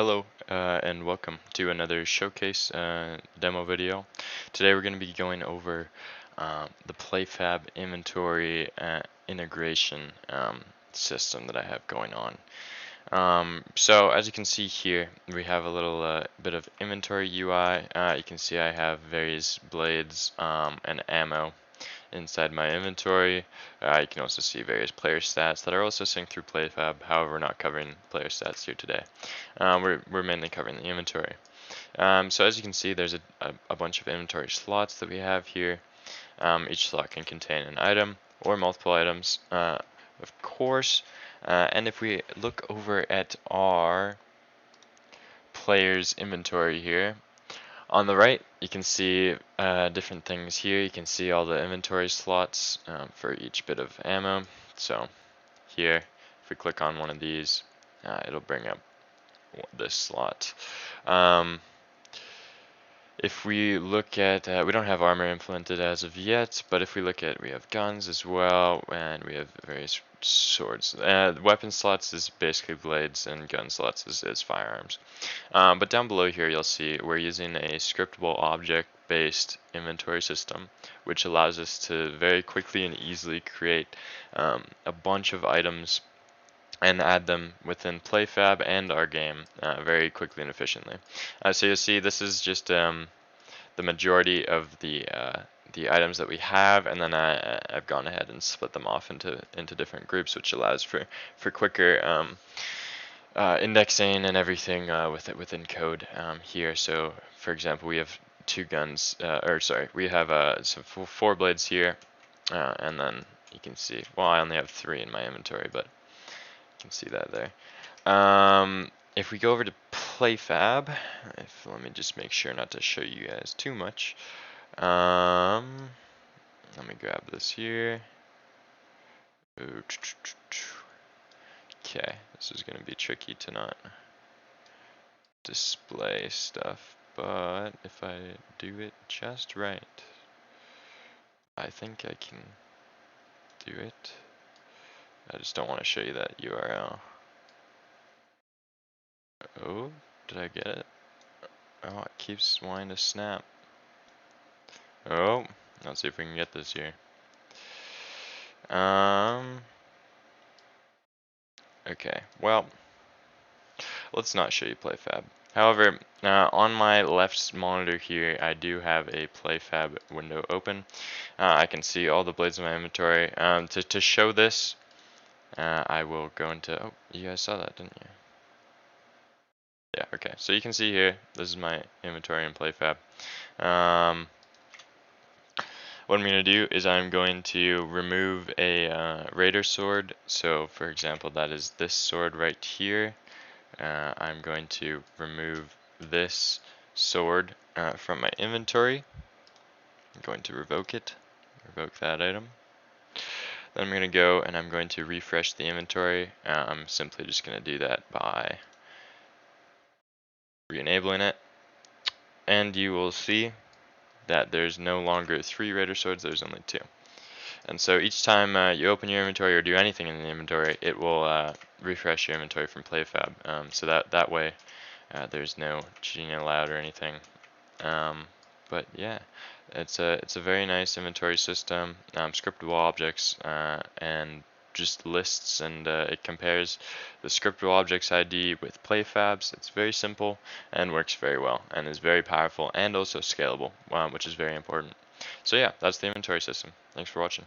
Hello, and welcome to another showcase demo video. Today we're going to be going over the PlayFab inventory integration system that I have going on. So as you can see here, we have a little bit of inventory UI. You can see I have various blades and ammo inside my inventory. You can also see various player stats that are also synced through PlayFab. However, we're not covering player stats here today. We're mainly covering the inventory. So as you can see, there's a bunch of inventory slots that we have here. Each slot can contain an item or multiple items, of course. And if we look over at our player's inventory here, on the right, you can see different things here. You can see all the inventory slots for each bit of ammo. So here, if we click on one of these, it'll bring up this slot. If we look at, we don't have armor implemented as of yet, but if we look at, we have guns as well, and we have various swords. Weapon slots is basically blades, and gun slots is firearms. But down below here, you'll see we're using a scriptable object-based inventory system, which allows us to very quickly and easily create a bunch of items and add them within PlayFab and our game very quickly and efficiently. So you'll see this is just the majority of the items that we have, and then I've gone ahead and split them off into different groups, which allows for quicker indexing and everything within code here. So for example, we have two guns, we have so four blades here, and then you can see, well, I only have three in my inventory, but you can see that there. If we go over to PlayFab, let me just make sure not to show you guys too much. Let me grab this here. Okay, this is going to be tricky to not display stuff, but if I do it just right, I think I can do it. I just don't want to show you that URL. Oh, did I get it? Oh, it keeps wanting to snap. Oh, let's see if we can get this here. Okay, well, let's not show you PlayFab. However, on my left monitor here, I do have a PlayFab window open. I can see all the blades in my inventory. To show this, I will go into, oh, you guys saw that, didn't you? Yeah, okay, so you can see here, this is my inventory in PlayFab. What I'm going to do is I'm going to remove a Raider sword. So for example, that is this sword right here. I'm going to remove this sword from my inventory. I'm going to revoke it, revoke that item. Then I'm going to go and I'm going to refresh the inventory. I'm simply just going to do that by re-enabling it. And you will see that there's no longer 3 Raider swords, there's only 2. And so each time you open your inventory or do anything in the inventory, it will refresh your inventory from PlayFab. So that way there's no cheating allowed or anything. But yeah, it's a very nice inventory system, scriptable objects, and just lists, and it compares the scriptable objects ID with PlayFabs. It's very simple and works very well and is very powerful and also scalable, which is very important. So yeah, that's the inventory system. Thanks for watching.